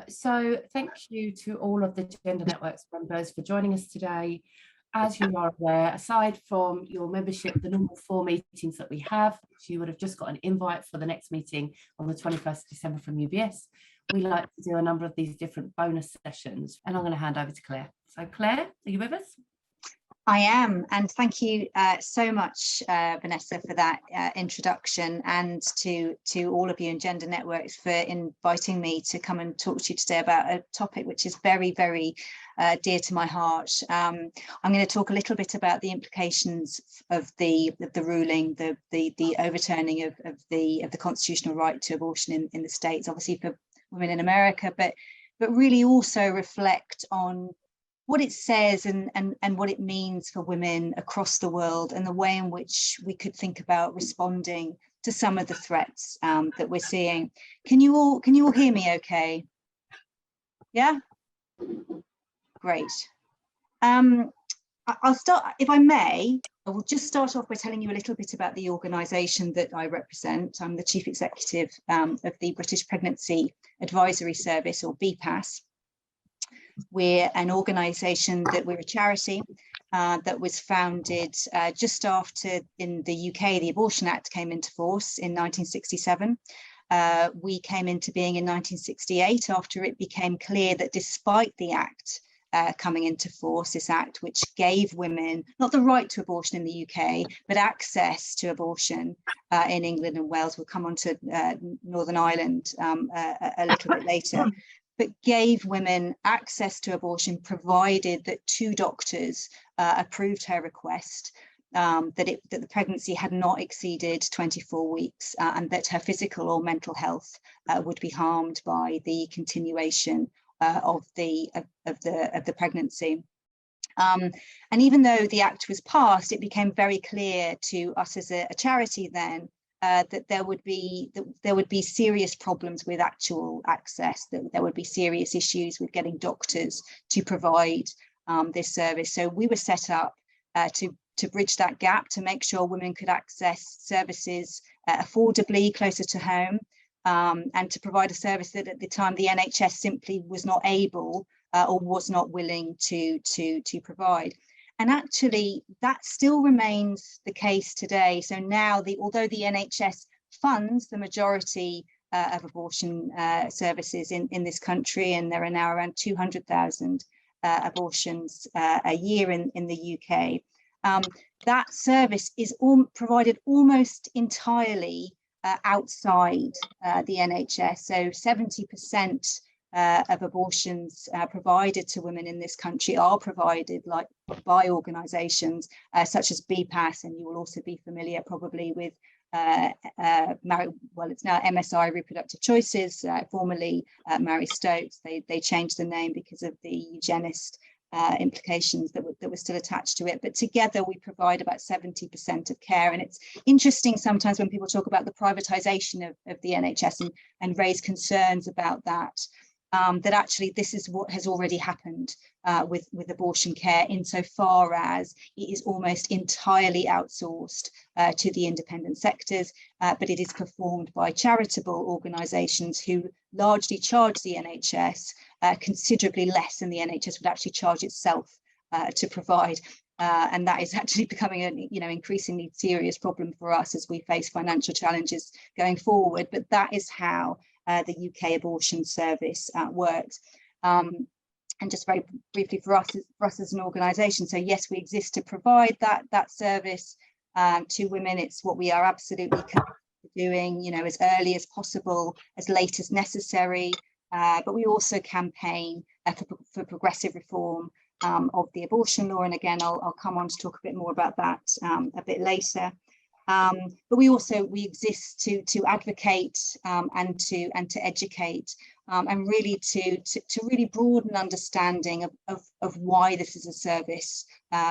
So thank you to all of the Gender Networks members for joining us today. As you are aware, aside from your membership, the normal 4 meetings that we have, you would have just got an invite for the next meeting on the 21st of December from UBS. We like to do a number of these different bonus sessions, and I'm going to hand over to Claire. So Claire, are you with us? I am, and thank you so much, Vanessa, for that introduction, and to all of you in Gender Networks for inviting me to come and talk to you today about a topic which is very, very dear to my heart. I'm going to talk a little bit about the implications of the ruling, the overturning of the constitutional right to abortion in the States, obviously for women in America, but really also reflect on what it says and what it means for women across the world, and the way in which we could think about responding to some of the threats that we're seeing. Can you all hear me okay? Yeah? Great. I'll start, if I may, I will just start off by telling you a little bit about the organisation that I represent. I'm the Chief Executive of the British Pregnancy Advisory Service, or BPAS. We're an organisation we're a charity that was founded just after, in the UK, the Abortion Act came into force in 1967. We came into being in 1968 after it became clear that despite the Act coming into force, this Act which gave women not the right to abortion in the UK, but access to abortion in England and Wales. We'll come on to Northern Ireland a little bit later. But gave women access to abortion, provided that 2 doctors approved her request, that the pregnancy had not exceeded 24 weeks, and that her physical or mental health would be harmed by the continuation of the pregnancy. And even though the Act was passed, it became very clear to us as a charity then that there would be serious problems with actual access, that there would be serious issues with getting doctors to provide this service. So we were set up to bridge that gap, to make sure women could access services affordably, closer to home, and to provide a service that at the time the NHS simply was not able or was not willing to provide. And actually, that still remains the case today. So now, although the NHS funds the majority of abortion services in this country, and there are now around 200,000 abortions a year in the UK, that service is provided almost entirely outside the NHS. So 70% of abortions provided to women in this country are provided by organisations such as BPAS, and you will also be familiar probably with it's now MSI Reproductive Choices, formerly Mary Stopes. They changed the name because of the eugenist implications that were still attached to it. But together we provide about 70% of care. And it's interesting sometimes when people talk about the privatisation of the NHS and raise concerns about that, that actually this is what has already happened with abortion care, insofar as it is almost entirely outsourced to the independent sectors, but it is performed by charitable organisations who largely charge the NHS considerably less than the NHS would actually charge itself to provide. And that is actually becoming an increasingly serious problem for us as we face financial challenges going forward. But that is how the UK abortion service works. And just very briefly for us as an organisation, so yes, we exist to provide that service to women. It's what we are absolutely committed to doing, as early as possible, as late as necessary. But we also campaign for progressive reform of the abortion law, and again, I'll come on to talk a bit more about that a bit later. But we exist to advocate and to educate, and really to really broaden understanding of why this is a service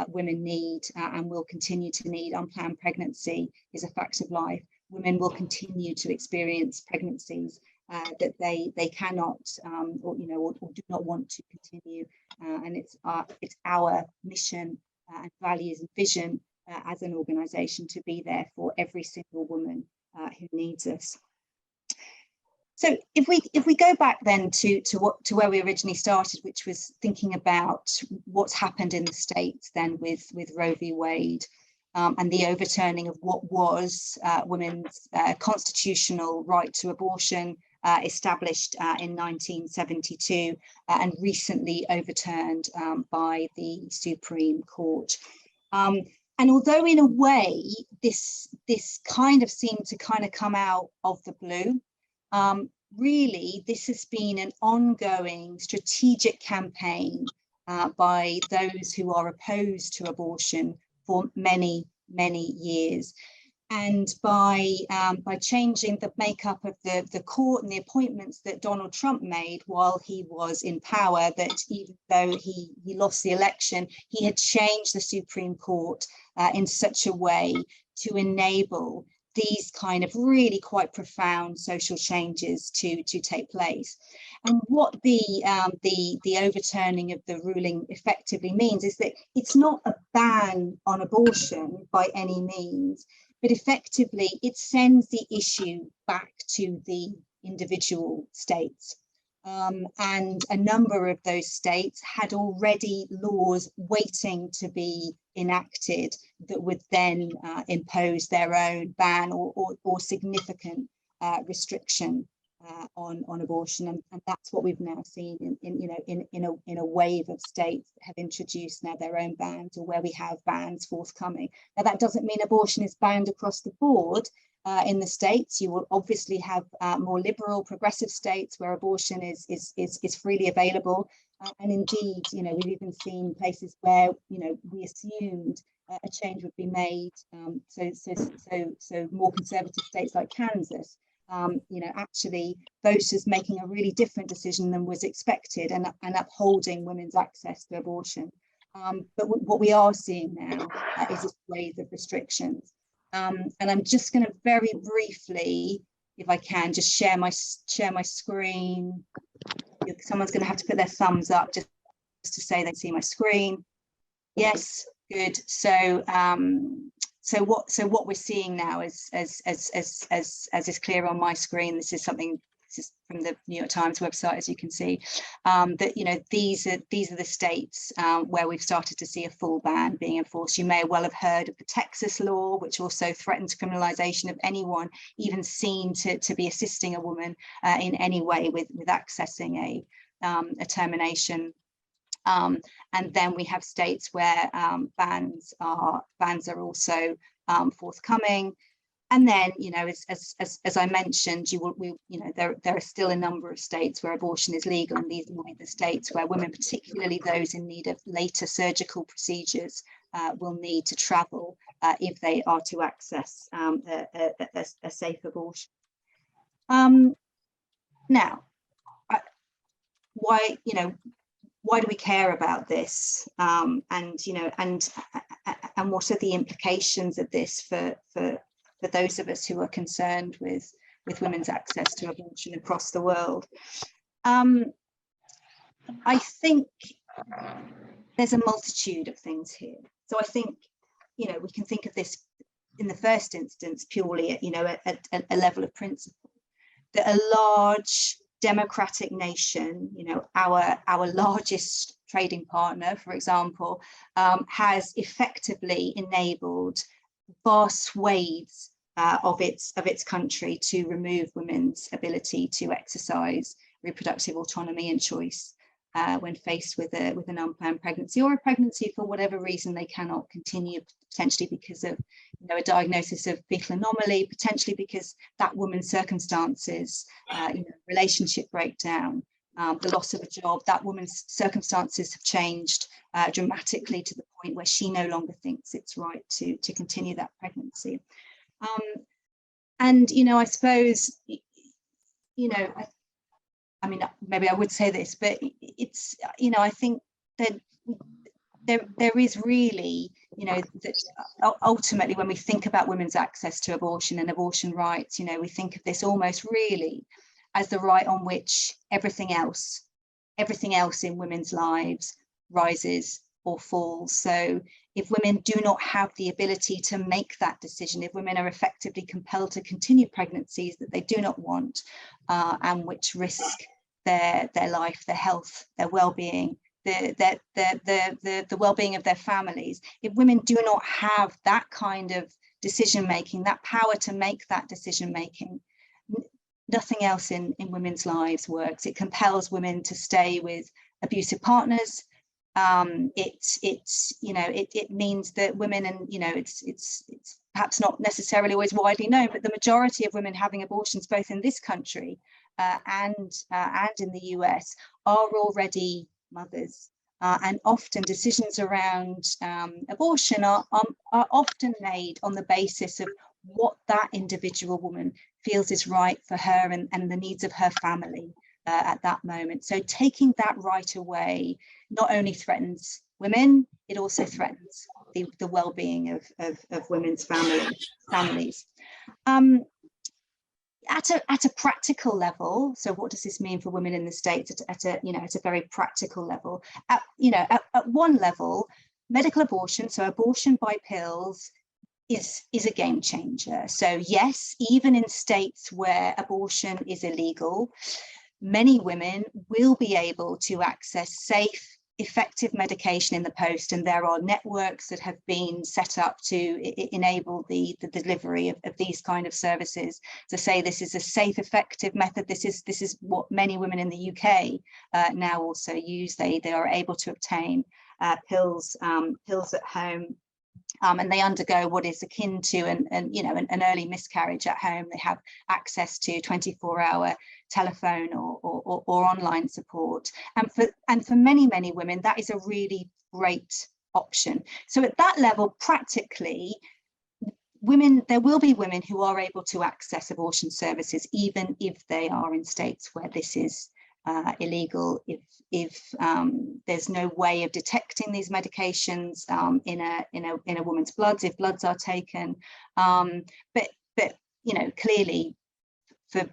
women need and will continue to need. Unplanned pregnancy is a fact of life. Women will continue to experience pregnancies that they cannot or do not want to continue, and it's our mission and values and vision as an organisation to be there for every single woman who needs us. So if we go back then to where we originally started, which was thinking about what's happened in the States then with Roe v. Wade, and the overturning of what was women's constitutional right to abortion, established in 1972 and recently overturned by the Supreme Court. And although in a way this kind of seemed to kind of come out of the blue, really this has been an ongoing strategic campaign by those who are opposed to abortion for many years. And by changing the makeup of the court and the appointments that Donald Trump made while he was in power, that even though he lost the election, he had changed the Supreme Court in such a way to enable these kind of really quite profound social changes to take place. And what the overturning of the ruling effectively means is that it's not a ban on abortion by any means, but effectively it sends the issue back to the individual states. And a number of those states had already laws waiting to be enacted that would then impose their own ban or significant restriction on abortion, and that's what we've now seen in a wave of states that have introduced now their own bans, or where we have bans forthcoming. Now that doesn't mean abortion is banned across the board. In the States, you will obviously have more liberal, progressive states where abortion is freely available, and indeed, we've even seen places where we assumed a change would be made. So more conservative states like Kansas, actually voters making a really different decision than was expected and upholding women's access to abortion. But what we are seeing now is a wave of restrictions. And I'm just going to very briefly, if I can, just share my screen. Someone's going to have to put their thumbs up just to say they see my screen. Yes, good. So what we're seeing now is, as is clear on my screen, this is from the New York Times website, as you can see, that these are the states where we've started to see a full ban being enforced. You may well have heard of the Texas law, which also threatens criminalization of anyone even seen to be assisting a woman in any way with accessing a termination. And then we have states where bans are also forthcoming. And then, as I mentioned, there are still a number of states where abortion is legal, and these will be the states where women, particularly those in need of later surgical procedures, will need to travel if they are to access a safe abortion. Now, why do we care about this? And what are the implications of this for those of us who are concerned with women's access to abortion across the world? I think there's a multitude of things here. So I think, we can think of this in the first instance purely at a level of principle, that a large democratic nation, our largest trading partner, for example, has effectively enabled vast swathes of its country to remove women's ability to exercise reproductive autonomy and choice when faced with an unplanned pregnancy, or a pregnancy for whatever reason they cannot continue, potentially because of a diagnosis of fetal anomaly, potentially because that woman's circumstances, relationship breakdown, the loss of a job, that woman's circumstances have changed dramatically to the point where she no longer thinks it's right to continue that pregnancy. And I suppose, I mean, maybe I would say this, but it's, I think that there is really, that ultimately when we think about women's access to abortion and abortion rights, we think of this almost really as the right on which everything else in women's lives rises or falls. So if women do not have the ability to make that decision, if women are effectively compelled to continue pregnancies that they do not want, and which risk their life, their health, their well-being, the well-being of their families, if women do not have that kind of decision making, that power to make that decision making, nothing else in women's lives works. It compels women to stay with abusive partners. It means that women, and it's perhaps not necessarily always widely known, but the majority of women having abortions, both in this country and in the US, are already mothers. And often decisions around abortion are often made on the basis of what that individual woman feels is right for her and the needs of her family at that moment. So taking that right away not only threatens women, it also threatens the well-being of women's families. At a practical level, so what does this mean for women in the States at a very practical level? At one level, medical abortion, so abortion by pills, is a game changer. So yes, even in states where abortion is illegal, many women will be able to access safe, effective medication in the post, and there are networks that have been set up to enable the delivery of these kind of services, to say this is a safe, effective method. This is what many women in the UK now also use. They are able to obtain pills at home. And they undergo what is akin to an early miscarriage at home. They have access to 24-hour telephone or online support. And for many women, that is a really great option. So at that level, practically, there will be women who are able to access abortion services, even if they are in states where this is illegal, if there's no way of detecting these medications in a woman's bloods, if bloods are taken. But clearly for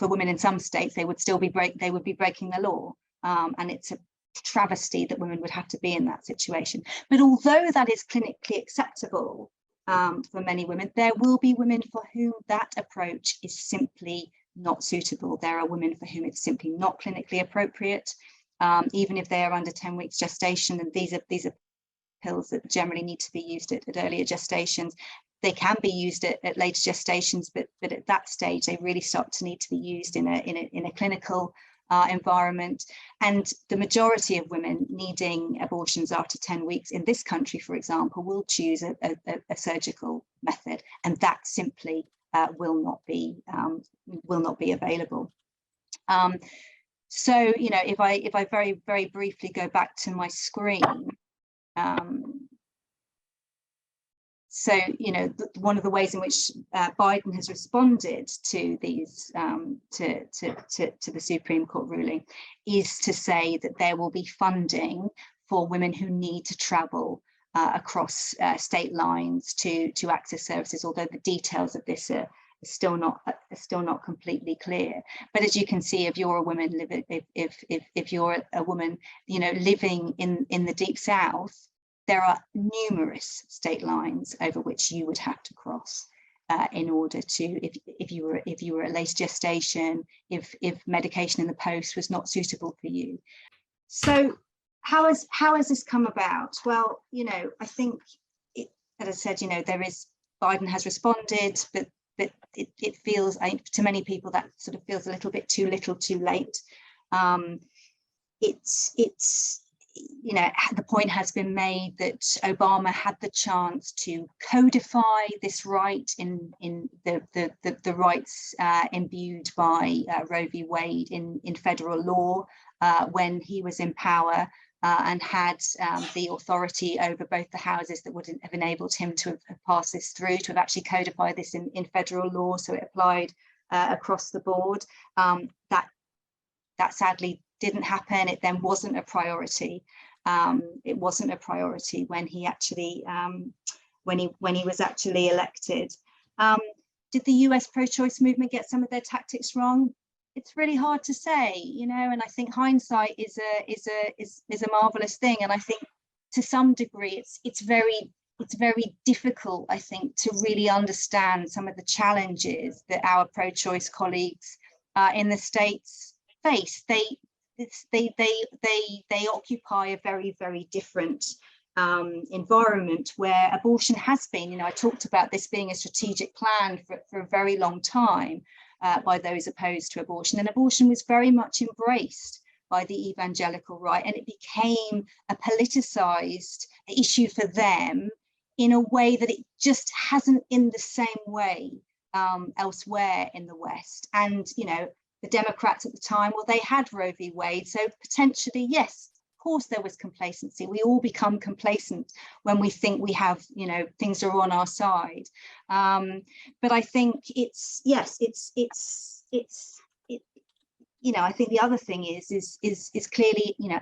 women in some states, they would be breaking the law, and it's a travesty that women would have to be in that situation. But although that is clinically acceptable for many women, there will be women for whom that approach is simply not suitable. There are women for whom it's simply not clinically appropriate, even if they are under 10 weeks gestation. And these are pills that generally need to be used at earlier gestations. They can be used at later gestations, but at that stage they really start to need to be used in a clinical environment. And the majority of women needing abortions after 10 weeks in this country, for example, will choose a surgical method, and that simply will not be available. So if I very briefly go back to my screen, so one of the ways in which Biden has responded to these to the Supreme Court ruling is to say that there will be funding for women who need to travel across state lines to access services, although the details of this are still not completely clear. But as you can see, if you're a woman if you're a woman living in the Deep South, there are numerous state lines over which you would have to cross in order to, if you were at late gestation, if medication in the post was not suitable for you. So how has this come about? Well, I think, as I said, Biden has responded, but it feels, to many people, that sort of feels a little bit too little, too late. The point has been made that Obama had the chance to codify this right in the rights imbued by Roe v. Wade in federal law when he was in power, and had the authority over both the houses that would have enabled him to have passed this through, to have actually codified this in federal law, so it applied across the board. That sadly didn't happen. It then wasn't a priority. It wasn't a priority when he actually when he was actually elected. Did the US pro-choice movement get some of their tactics wrong? it's really hard to say, you know, and I think hindsight is a marvelous thing. And I think to some degree it's very difficult, I think, to really understand some of the challenges that our pro-choice colleagues in the States face. They occupy a very, very different environment where abortion has been, you know, I talked about this being a strategic plan for a very long time by those opposed to abortion, and abortion was very much embraced by the evangelical right, and it became a politicized issue for them in a way that it just hasn't in the same way elsewhere in the West. And, you know, the Democrats at the time, well, they had Roe v. Wade, so potentially, yes, of course there was complacency. We all become complacent when we think we have, you know, things are on our side. But I think it's, yes, it's you know, I think the other thing is clearly, you know,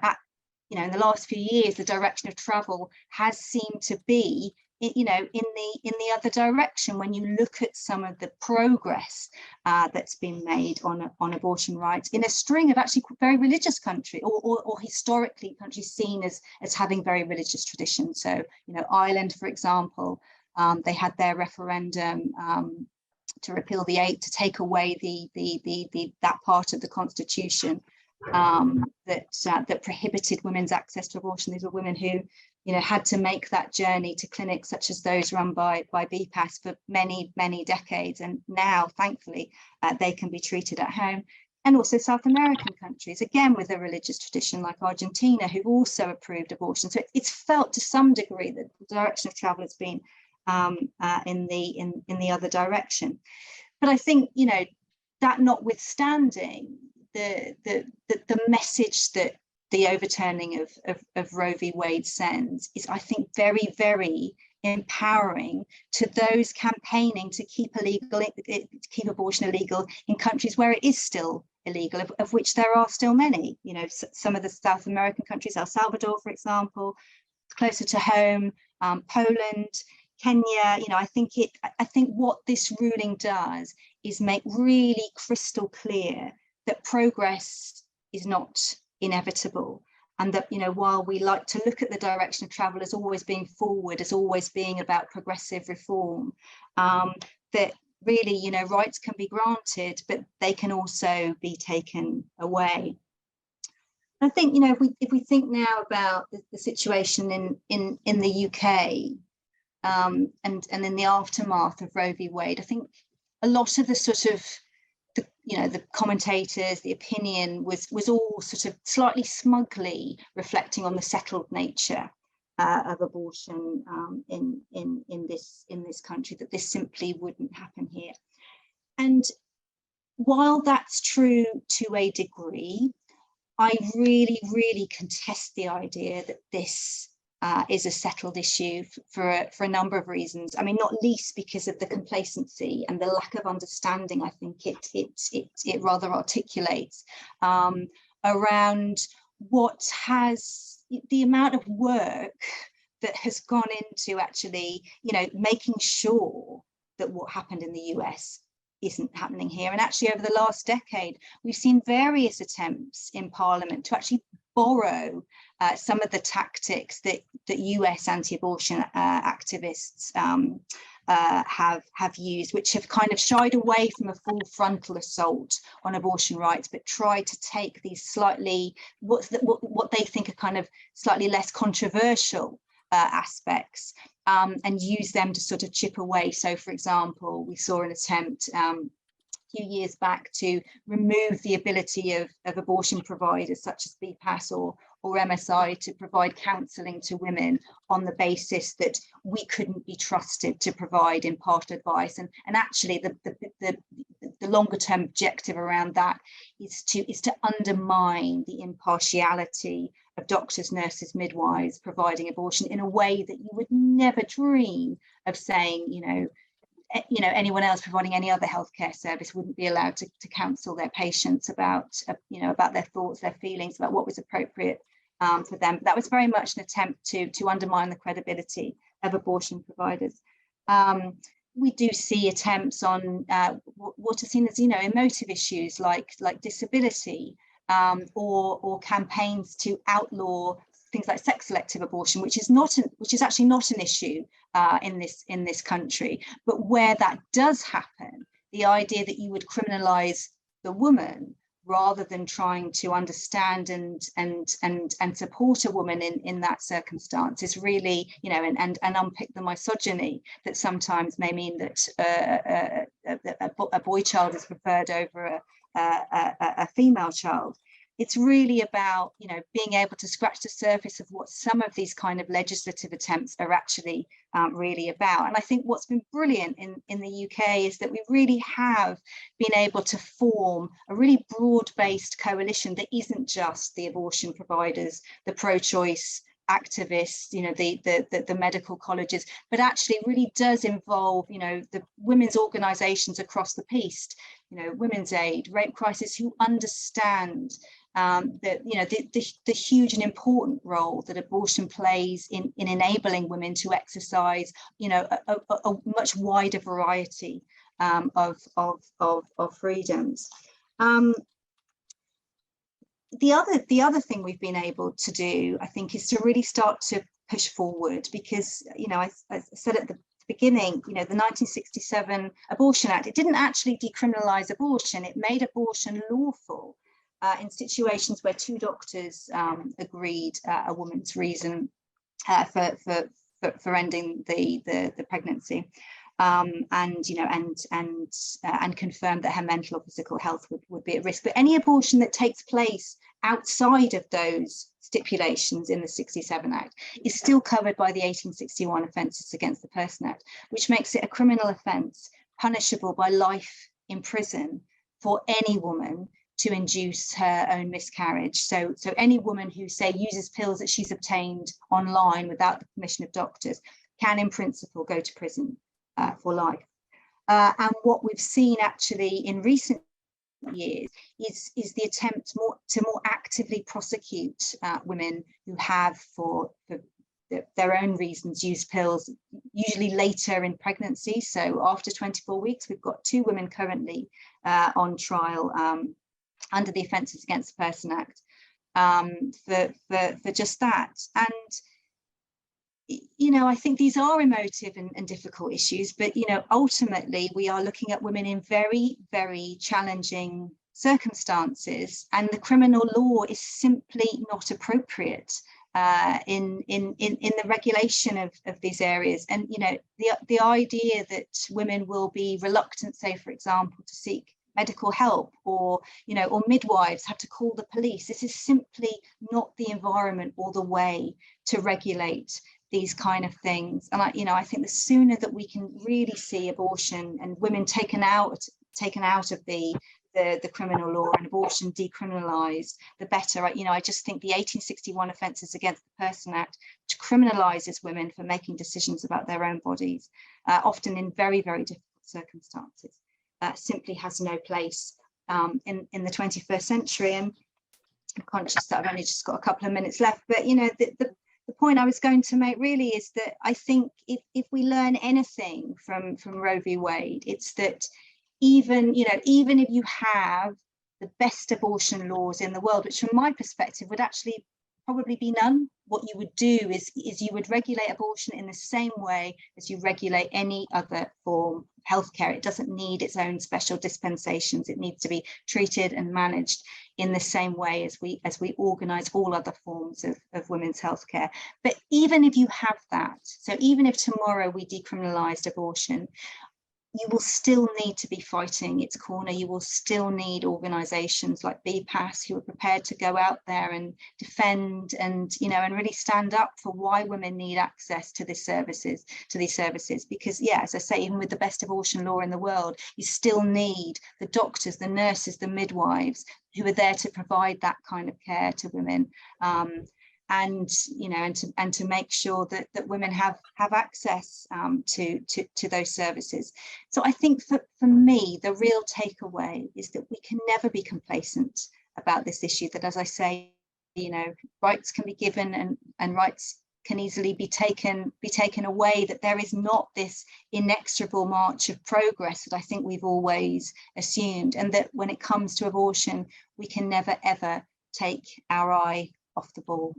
in the last few years, the direction of travel has seemed to be, you know, in the other direction. When you look at some of the progress that's been made on abortion rights in a string of actually very religious countries, or historically countries seen as having very religious traditions. So, you know, Ireland, for example, they had their referendum to repeal the 8, to take away that part of the constitution that prohibited women's access to abortion. These were women who, you know, had to make that journey to clinics such as those run by BPAS for many, many decades, and now, thankfully, they can be treated at home. And also South American countries, again with a religious tradition like Argentina, who've also approved abortion. So it's felt to some degree that the direction of travel has been in the other direction. But I think, you know, that notwithstanding, the message that the overturning of Roe v. Wade sends is, I think, very, very empowering to those campaigning to keep abortion illegal in countries where it is still illegal, of which there are still many. You know, some of the South American countries, El Salvador, for example, closer to home, Poland, Kenya. You know, I think what this ruling does is make really crystal clear that progress is not inevitable, and that, you know, while we like to look at the direction of travel as always being forward, as always being about progressive reform, that really, you know, rights can be granted, but they can also be taken away. I think, you know, if we think now about the situation in the UK, and in the aftermath of Roe v. Wade, I think a lot of the sort of the commentators, the opinion was all sort of slightly smugly reflecting on the settled nature of abortion in this country, that this simply wouldn't happen here. And while that's true to a degree, I really, really contest the idea that this is a settled issue for a number of reasons. I mean, not least because of the complacency and the lack of understanding I think it rather articulates around what has the amount of work that has gone into actually, you know, making sure that what happened in the US isn't happening here. And actually, over the last decade, we've seen various attempts in Parliament to actually borrow some of the tactics that US anti-abortion activists have used, which have kind of shied away from a full frontal assault on abortion rights, but tried to take these slightly, what they think are kind of slightly less controversial aspects, and use them to sort of chip away. So, for example, we saw an attempt a few years back to remove the ability of abortion providers such as BPAS or MSI to provide counselling to women on the basis that we couldn't be trusted to provide impartial advice. And actually the longer term objective around that is to undermine the impartiality of doctors, nurses, midwives providing abortion in a way that you would never dream of saying, you know, anyone else providing any other healthcare service wouldn't be allowed to counsel their patients about, about their thoughts, their feelings, about what was appropriate for them. That was very much an attempt to undermine the credibility of abortion providers. we do see attempts on what are seen as, emotive issues like disability, or campaigns to outlaw things like sex selective abortion, which is actually not an issue in this country. But where that does happen, the idea that you would criminalize the woman rather than trying to understand and support a woman in that circumstance is really, and unpick the misogyny that sometimes may mean that a boy child is preferred over a female child. It's really about, being able to scratch the surface of what some of these kind of legislative attempts are actually really about. And I think what's been brilliant in the UK is that we really have been able to form a really broad-based coalition that isn't just the abortion providers, the pro-choice activists, the medical colleges, but actually really does involve, the women's organisations across the piece, Women's Aid, Rape Crisis, who understand the huge and important role that abortion plays in enabling women to exercise, a much wider variety of freedoms. The other thing we've been able to do, I think, is to really start to push forward, because, I said at the beginning, the 1967 Abortion Act, it didn't actually decriminalise abortion, it made abortion lawful in situations where two doctors agreed a woman's reason for ending the pregnancy, and confirmed that her mental or physical health would be at risk. But any abortion that takes place outside of those stipulations in the 67 Act is still covered by the 1861 Offences Against the Person Act, which makes it a criminal offence punishable by life in prison for any woman to induce her own miscarriage. So any woman who, say, uses pills that she's obtained online without the permission of doctors can, in principle, go to prison for life. And what we've seen actually in recent years is the attempt to more actively prosecute women who have, for their own reasons, used pills, usually later in pregnancy. So after 24 weeks, we've got 2 women currently on trial under the Offences Against the Person Act for just that. And I think these are emotive and difficult issues, but ultimately we are looking at women in very, very challenging circumstances, and the criminal law is simply not appropriate in the regulation of these areas. And the idea that women will be reluctant, say, for example, to seek medical help, or midwives have to call the police, this is simply not the environment or the way to regulate these kind of things. And I think the sooner that we can really see abortion and women taken out of the criminal law and abortion decriminalised, the better. I just think the 1861 Offences Against the Person Act, which criminalises women for making decisions about their own bodies, often in very, very difficult circumstances, simply has no place in the 21st century. And I'm conscious that I've only just got a couple of minutes left, but the point I was going to make really is that I think if we learn anything from Roe v. Wade, it's that even if you have the best abortion laws in the world, which from my perspective would actually probably be none, what you would do is you would regulate abortion in the same way as you regulate any other form of healthcare. It doesn't need its own special dispensations. It needs to be treated and managed in the same way as we organise all other forms of women's healthcare. But even if you have that, so even if tomorrow we decriminalised abortion, you will still need to be fighting its corner. You will still need organisations like BPAS who are prepared to go out there and defend and really stand up for why women need access to these services. Because, as I say, even with the best abortion law in the world, you still need the doctors, the nurses, the midwives who are there to provide that kind of care to women. And to make sure that women have access to those services. So I think for me, the real takeaway is that we can never be complacent about this issue, that, as I say, rights can be given and rights can easily be taken away, that there is not this inexorable march of progress that I think we've always assumed, and that when it comes to abortion, we can never ever take our eye off the ball.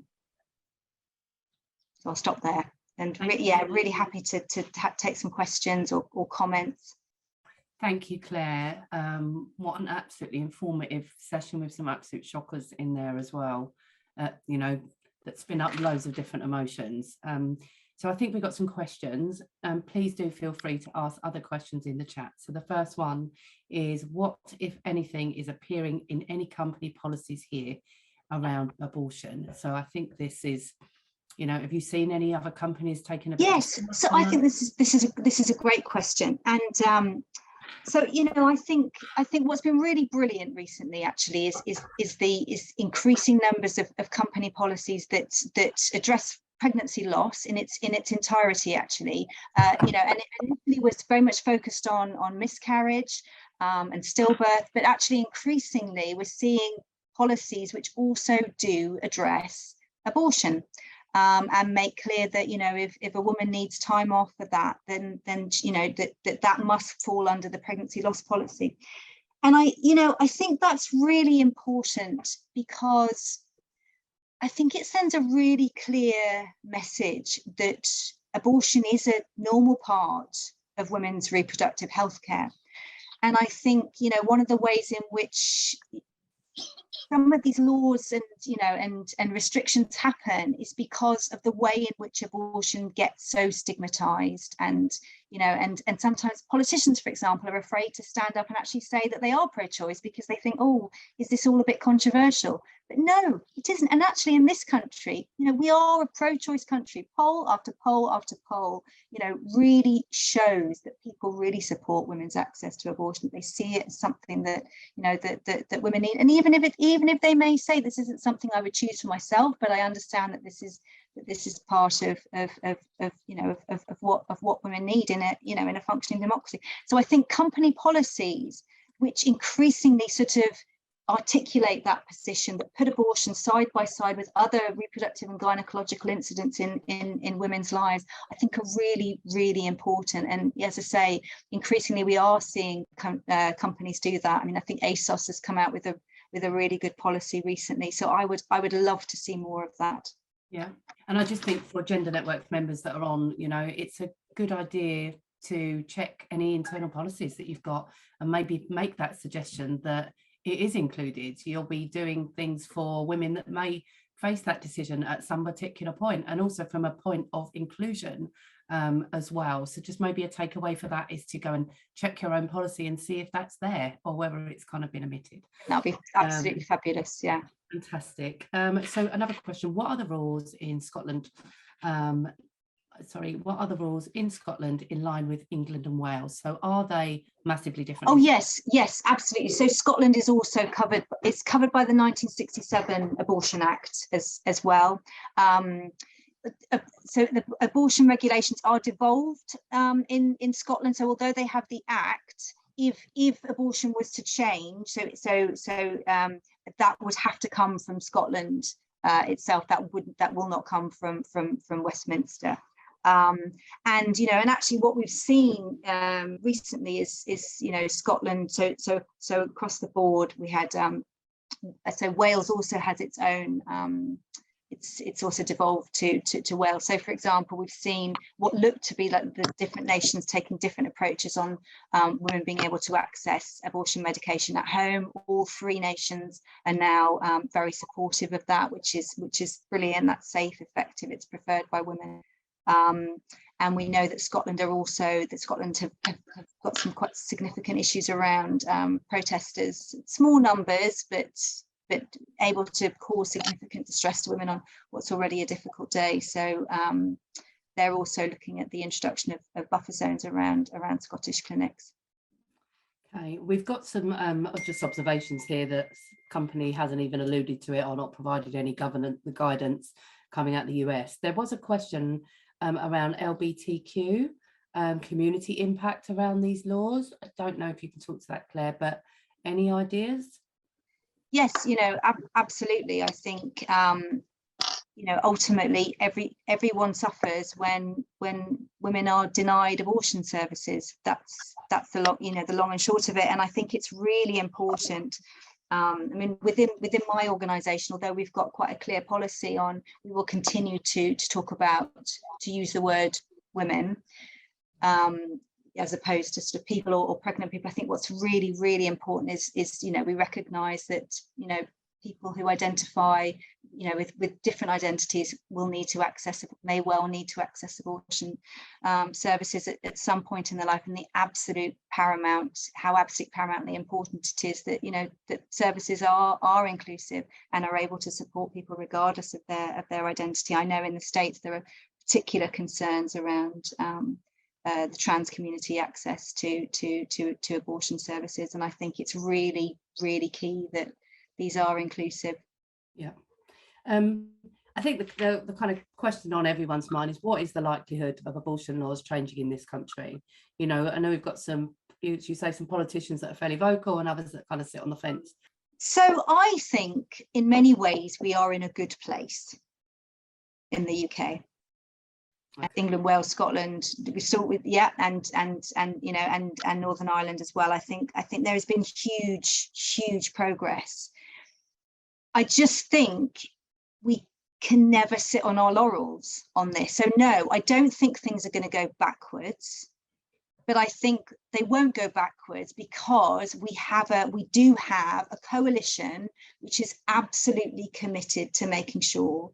So I'll stop there, and really happy to take some questions or comments. Thank you, Claire. What an absolutely informative session with some absolute shockers in there as well, you know, that spin up loads of different emotions. So I think we've got some questions, and please do feel free to ask other questions in the chat. So the first one is, what, if anything, is appearing in any company policies here around abortion? So I think this is, you know, have you seen any other companies taking a yes, so I think this is a great question. And so, you know, I think what's been really brilliant recently actually is increasing numbers of company policies that address pregnancy loss in its entirety actually. You know, and it initially was very much focused on miscarriage and stillbirth, but actually increasingly we're seeing policies which also do address abortion. And make clear that, you know, if a woman needs time off for that, then you know, that must fall under the pregnancy loss policy. And I think that's really important, because I think it sends a really clear message that abortion is a normal part of women's reproductive health care. And I think, you know, one of the ways in which some of these laws and, you know, and restrictions happen is because of the way in which abortion gets so stigmatized, and, you know, and sometimes politicians, for example, are afraid to stand up and actually say that they are pro-choice because they think, oh, is this all a bit controversial? But no, it isn't. And actually in this country, you know, we are a pro-choice country. Poll after poll after poll, you know, really shows that people really support women's access to abortion. They see it as something that, you know, that women need. And even if they may say this isn't something I would choose for myself, but I understand that this is part of you know, of what women need in a, you know, in a functioning democracy. So I think company policies which increasingly sort of articulate that position, that put abortion side by side with other reproductive and gynecological incidents in women's lives, I think are really, really important. And as I say, increasingly we are seeing companies do that. I mean, I think ASOS has come out with a really good policy recently. So I would love to see more of that. Yeah, and I just think for Gender Network members that are on, you know, it's a good idea to check any internal policies that you've got and maybe make that suggestion that it is included. You'll be doing things for women that may face that decision at some particular point, and also from a point of inclusion as well. So just maybe a takeaway for that is to go and check your own policy and see if that's there or whether it's kind of been omitted. That'll be absolutely fabulous. Yeah. Fantastic. So another question, what are the rules in Scotland? What are the rules in Scotland in line with England and Wales? So are they massively different? Oh yes, absolutely. So Scotland is also covered. It's covered by the 1967 Abortion Act as well. So the abortion regulations are devolved in Scotland. So although they have the Act, if abortion was to change, so that would have to come from Scotland itself. That will not come from Westminster. And, you know, and actually what we've seen recently is, you know, Scotland, so across the board we had, so Wales also has its own, it's also devolved to Wales. So for example, we've seen what looked to be like the different nations taking different approaches on women being able to access abortion medication at home. All three nations are now very supportive of that, which is brilliant. That's safe, effective, it's preferred by women. And we know that Scotland have got some quite significant issues around protesters, small numbers, but able to cause significant distress to women on what's already a difficult day. So they're also looking at the introduction of buffer zones around Scottish clinics. Okay, we've got some just observations here that company hasn't even alluded to it or not provided any guidance coming out of the US. There was a question around LGBTQ community impact around these laws. I don't know if you can talk to that, Claire, but any ideas? Yes, you know, absolutely. I think you know, ultimately everyone suffers when women are denied abortion services. That's the long, you know, the long and short of it. And I think it's really important. I mean, within my organisation, although we've got quite a clear policy on, we will continue to talk about, to use the word women, as opposed to sort of people or pregnant people. I think what's really, really important is, you know, we recognise that, you know, people who identify, you know, with different identities will need to access, may well need to access abortion services at some point in their life. And the absolute paramount, how absolutely paramountly important it is that, you know, that services are inclusive and are able to support people regardless of their identity. I know in the States there are particular concerns around the trans community access to abortion services, and I think it's really, really key that these are inclusive. Yeah. I think the kind of question on everyone's mind is, what is the likelihood of abortion laws changing in this country? You know, I know we've got some, you say, some politicians that are fairly vocal and others that kind of sit on the fence. So I think in many ways we are in a good place in the UK. Okay. England, Wales, Scotland, we still with, yeah, and you know, and Northern Ireland as well. I think there has been huge progress. I just think we can never sit on our laurels on this. So no, I don't think things are going to go backwards, but I think they won't go backwards because we do have a coalition which is absolutely committed to making sure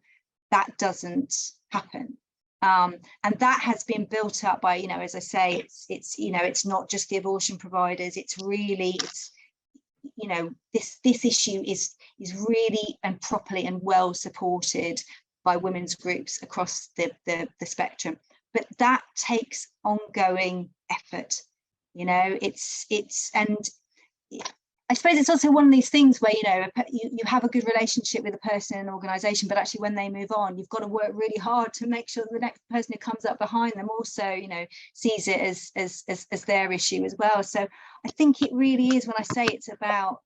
that doesn't happen. And that has been built up by, you know, as I say, it's you know, it's not just the abortion providers, it's you know, this issue is really and properly and well supported by women's groups across the spectrum, but that takes ongoing effort. You know, it's and I suppose it's also one of these things where, you know, you have a good relationship with a person in an organisation, but actually when they move on, you've got to work really hard to make sure that the next person who comes up behind them also, you know, sees it as their issue as well. So I think it really is, when I say it's about,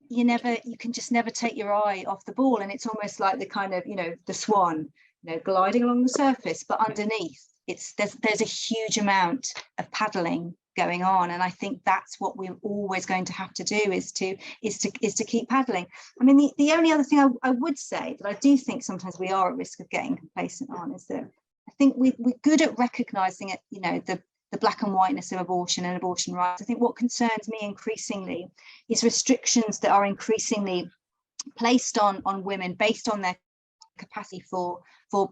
you can just never take your eye off the ball, and it's almost like the kind of, you know, the swan, you know, gliding along the surface, but underneath there's a huge amount of paddling going on, and I think that's what we're always going to have to do is to keep paddling. I mean, the only other thing I would say that I do think sometimes we are at risk of getting complacent on is that I think we're good at recognizing it, you know, the black and whiteness of abortion and abortion rights. I think what concerns me increasingly is restrictions that are increasingly placed on women based on their capacity for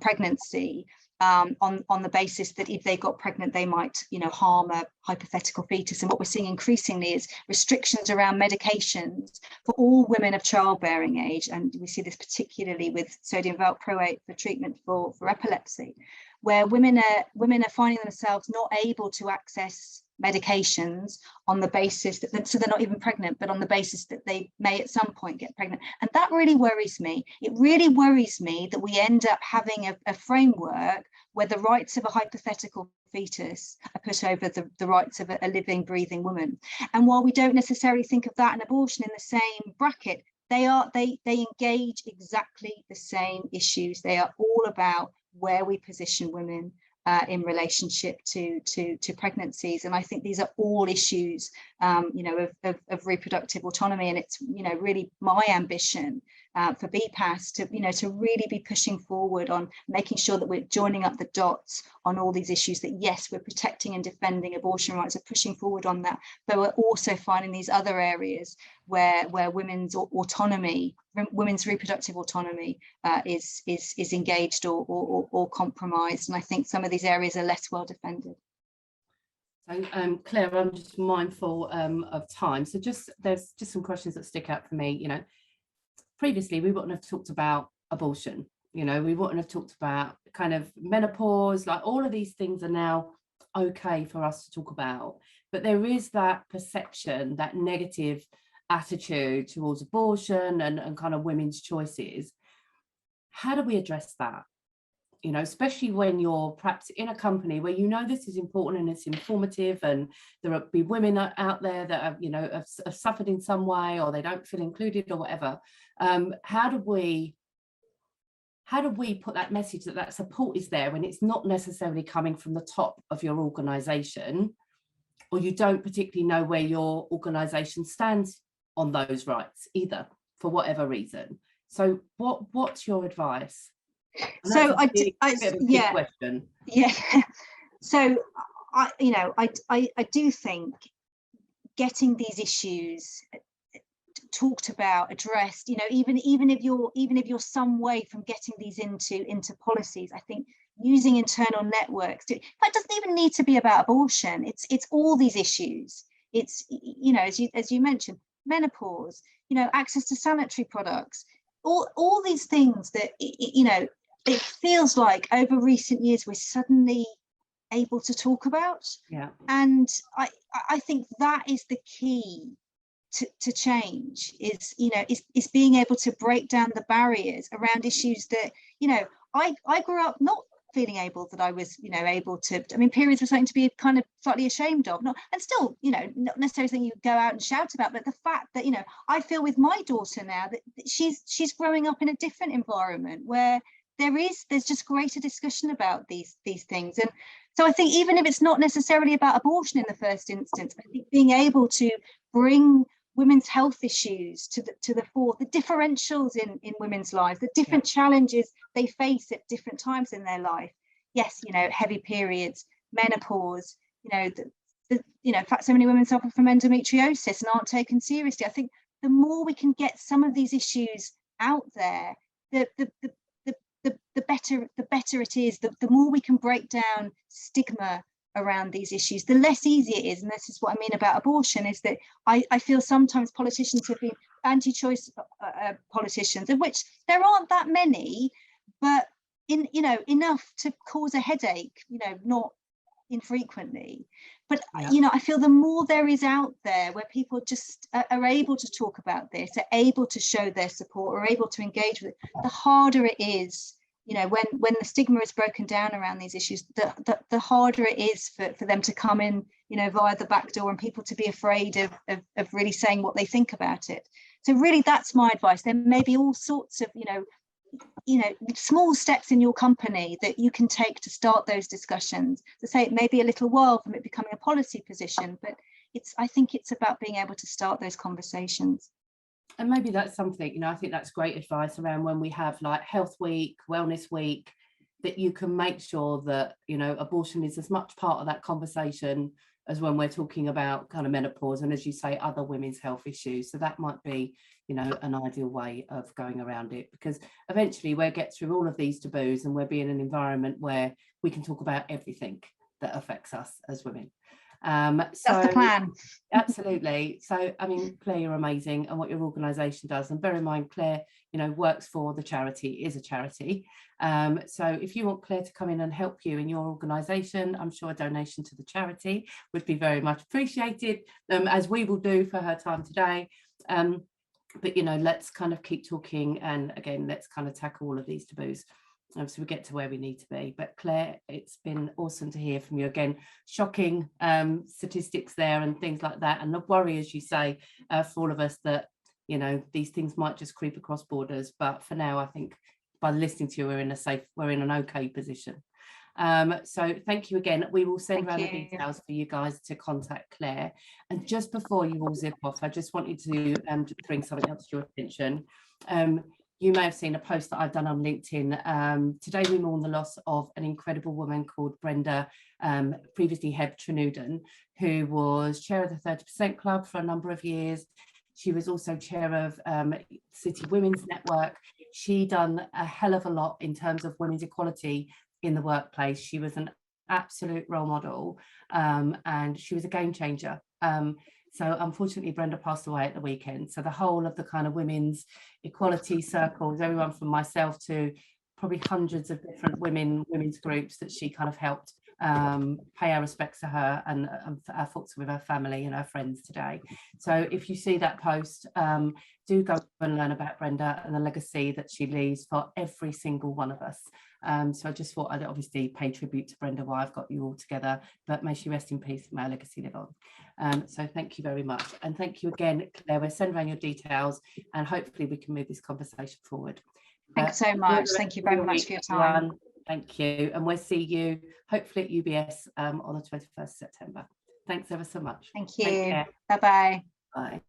pregnancy, on the basis that if they got pregnant, they might, you know, harm a hypothetical fetus. And what we're seeing increasingly is restrictions around medications for all women of childbearing age. And we see this particularly with sodium valproate for treatment for epilepsy, where women are finding themselves not able to access medications on the basis that, so they're not even pregnant, but on the basis that they may at some point get pregnant. And that really worries me. It really worries me that we end up having a framework where the rights of a hypothetical fetus are put over the rights of a living, breathing woman. And while we don't necessarily think of that and abortion in the same bracket, they engage exactly the same issues. They are all about where we position women in relationship to pregnancies. And I think these are all issues, you know, of reproductive autonomy. And it's, you know, really my ambition for BPAS to, you know, to really be pushing forward on making sure that we're joining up the dots on all these issues, that yes, we're protecting and defending abortion rights, are pushing forward on that, but we're also finding these other areas where women's autonomy, women's reproductive autonomy is engaged or compromised. And I think some of these areas are less well defended. So Claire, I'm just mindful of time. So there's just some questions that stick out for me. You know, previously we wouldn't have talked about abortion. You know, we wouldn't have talked about kind of menopause, like all of these things are now okay for us to talk about. But there is that perception, that negative attitude towards abortion and kind of women's choices. How do we address that? You know, especially when you're perhaps in a company where you know this is important and it's informative, and there will be women out there that have, you know, have suffered in some way, or they don't feel included or whatever. How do we how do we put that message that that support is there when it's not necessarily coming from the top of your organisation, or you don't particularly know where your organisation stands on those rights either, for whatever reason? So what's your advice? And So that's a bit of a big question. Yeah. So I do think getting these issues talked about, addressed, even if you're some way from getting these into policies, I think using internal networks it doesn't even need to be about abortion. It's all these issues. It's, as you mentioned, menopause, access to sanitary products, all these things that, it feels like over recent years we're suddenly able to talk about. Yeah. And I think that is the key to change, is being able to break down the barriers around issues that, I grew up not feeling able that I was, able to, periods were something to be kind of slightly ashamed of, and still, not necessarily something you go out and shout about, but the fact that, I feel with my daughter now that she's growing up in a different environment where there's just greater discussion about these things. And so I think even if it's not necessarily about abortion in the first instance, I think being able to bring women's health issues to the fore, the differentials in women's lives, the different challenges they face at different times in their life. Yes, heavy periods, menopause, in fact, so many women suffer from endometriosis and aren't taken seriously. I think the more we can get some of these issues out there, the better it is. The more we can break down stigma around these issues, the less easy it is. And this is what I mean about abortion, is that I feel sometimes politicians have been anti-choice politicians, of which there aren't that many, but enough to cause a headache, not infrequently. But I feel the more there is out there where people just are able to talk about this, are able to show their support, are able to engage with it, the harder it is. When the stigma is broken down around these issues, the harder it is for them to come in, via the back door, and people to be afraid of really saying what they think about it. So really, that's my advice. There may be all sorts of, small steps in your company that you can take to start those discussions. To say, it may be a little while from it becoming a policy position, but I think it's about being able to start those conversations. And maybe that's something, I think that's great advice around when we have like Health Week, Wellness Week, that you can make sure that, abortion is as much part of that conversation as when we're talking about kind of menopause and, as you say, other women's health issues. So that might be, an ideal way of going around it, because eventually we'll get through all of these taboos and we'll be in an environment where we can talk about everything that affects us as women. That's the plan. Absolutely. So Claire, you're amazing, and what your organisation does, and bear in mind Claire works for the charity, is a charity, so if you want Claire to come in and help you in your organisation, I'm sure a donation to the charity would be very much appreciated, as we will do for her time today. But let's kind of keep talking, and again, let's kind of tackle all of these taboos, so we get to where we need to be. But Claire, it's been awesome to hear from you again. Shocking statistics there and things like that, and the worry, as you say, for all of us, that these things might just creep across borders. But for now, I think by listening to you, we're in an okay position. So thank you again. We will send around the details for you guys to contact Claire. And just before you all zip off, I just wanted to bring something else to your attention. You may have seen a post that I've done on LinkedIn. Today we mourn the loss of an incredible woman called Brenda, previously Heb Trenuden, who was chair of the 30% Club for a number of years. She was also chair of City Women's Network. She done a hell of a lot in terms of women's equality in the workplace. She was an absolute role model, and she was a game changer. So unfortunately, Brenda passed away at the weekend. So the whole of the kind of women's equality circles, everyone from myself to probably hundreds of different women's groups that she kind of helped, pay our respects to her and our thoughts with her family and her friends today. So if you see that post, do go and learn about Brenda and the legacy that she leaves for every single one of us. So I just thought I'd obviously pay tribute to Brenda while I've got you all together, but may she rest in peace, may her legacy live on. So thank you very much. And thank you again, Claire. We'll send around your details and hopefully we can move this conversation forward. Thanks so much. Thank you very much for your time. Thank you. And we'll see you hopefully at UBS on the 21st of September. Thanks ever so much. Thank you. Bye-bye. Bye.